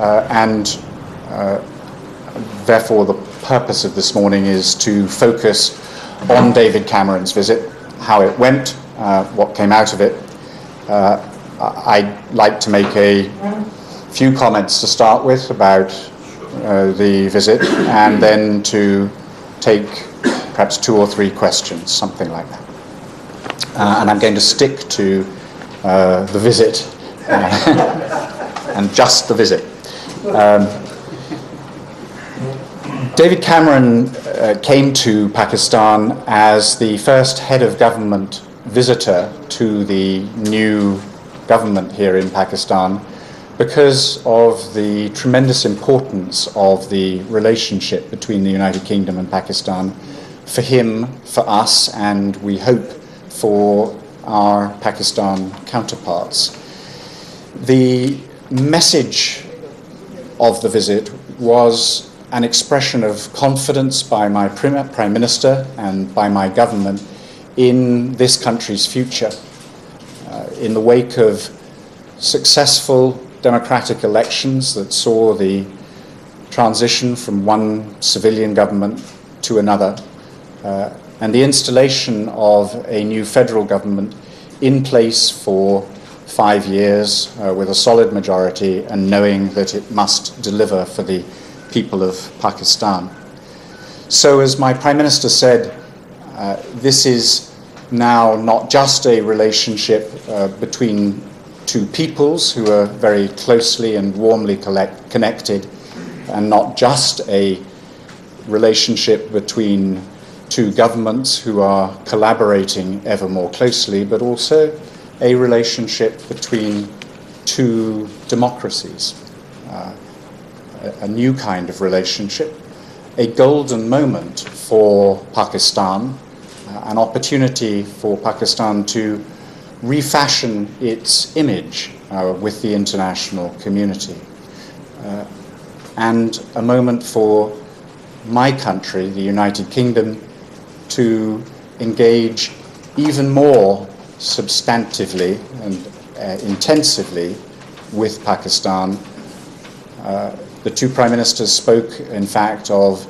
and therefore the purpose of this morning is to focus on David Cameron's visit, how it went, what came out of it. I'd like to make a few comments to start with about the visit, and then to take perhaps 2 or 3 questions, something like that. And I'm going to stick to the visit and just the visit. David Cameron came to Pakistan as the first head of government visitor to the new government here in Pakistan because of the tremendous importance of the relationship between the United Kingdom and Pakistan for him, for us, and we hope for our Pakistan counterparts. The message of the visit was an expression of confidence by my Prime Minister and by my government in this country's future. In the wake of successful democratic elections that saw the transition from one civilian government to another, and the installation of a new federal government in place for 5 years with a solid majority and knowing that it must deliver for the people of Pakistan. So as my Prime Minister said, this is now not just a relationship between two peoples who are very closely and warmly connected, and not just a relationship between two governments who are collaborating ever more closely, but also a relationship between two democracies, a new kind of relationship, a golden moment for Pakistan, an opportunity for Pakistan to refashion its image with the international community, and a moment for my country, the United Kingdom, to engage even more substantively and intensively with Pakistan. The two Prime Ministers spoke, in fact, of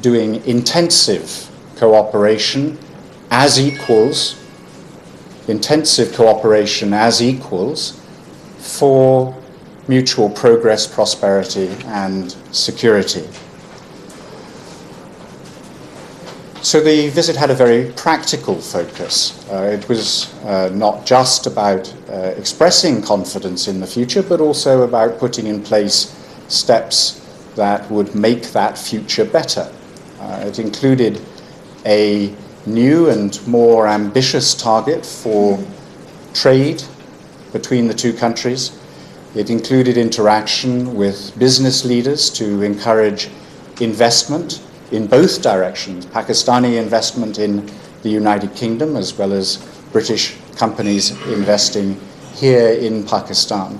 doing intensive cooperation as equals, for mutual progress, prosperity, and security. So the visit had a very practical focus. It was not just about expressing confidence in the future, but also about putting in place steps that would make that future better. It included a new and more ambitious target for trade between the two countries. It included interaction with business leaders to encourage investment in both directions, Pakistani investment in the United Kingdom as well as British companies investing here in Pakistan.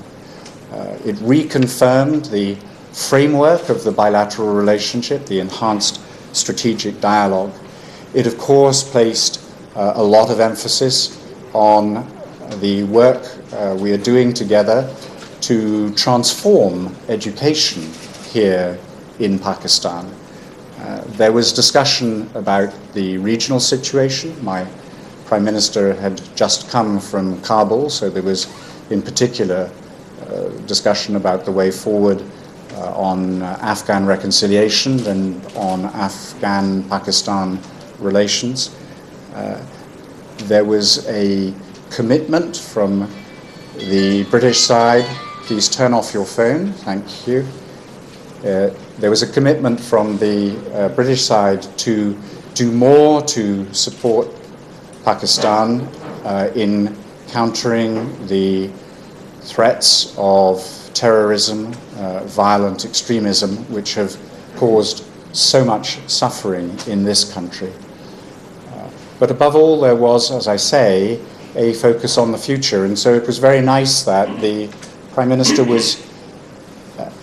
It reconfirmed the framework of the bilateral relationship, the enhanced strategic dialogue. It, of course, placed a lot of emphasis on the work we are doing together to transform education here in Pakistan. There was discussion about the regional situation. My Prime Minister had just come from Kabul, so there was in particular discussion about the way forward on Afghan reconciliation and on Afghan-Pakistan relations. There was a commitment from the British side. Please turn off your phone, thank you. There was a commitment from the British side to do more to support Pakistan in countering the threats of terrorism, violent extremism, which have caused so much suffering in this country. But above all, there was, as I say, a focus on the future, and so it was very nice that the Prime Minister was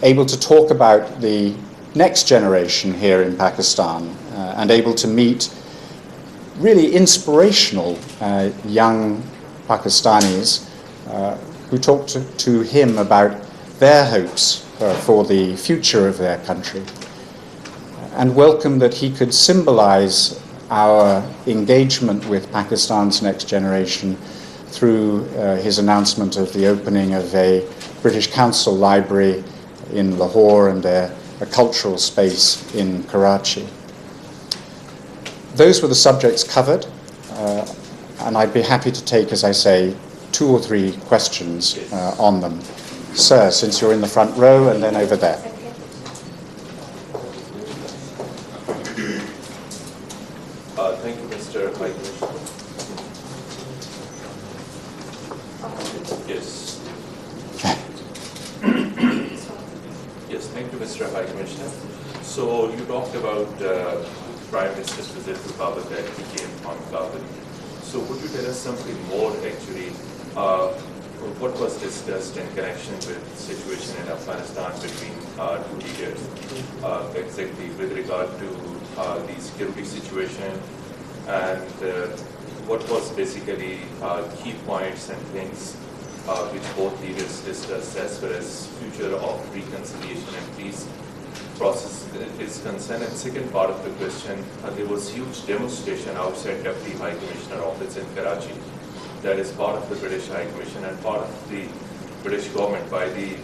able to talk about the next generation here in Pakistan and able to meet really inspirational young Pakistanis who talked to him about their hopes for the future of their country, and welcomed that he could symbolize our engagement with Pakistan's next generation through his announcement of the opening of a British Council library in Lahore and a cultural space in Karachi. Those were the subjects covered, and I'd be happy to take, as I say, 2 or 3 questions on them. Sir, since you're in the front row, and then over there. Thank you, Mr. High Commissioner. Yes. Yes, thank you, Mr. High Commissioner. So you talked about Prime Minister's visit to Kabul that he came on Kabul. So would you tell us something more actually? What was discussed in connection with the situation in Afghanistan between 2 leaders, exactly with regard to the security situation, and what was basically key points and things which both leaders discussed as far as future of reconciliation and peace process is concerned? And second part of the question, there was huge demonstration outside Deputy High Commissioner office in Karachi. That is part of the British High Commission and part of the British government by the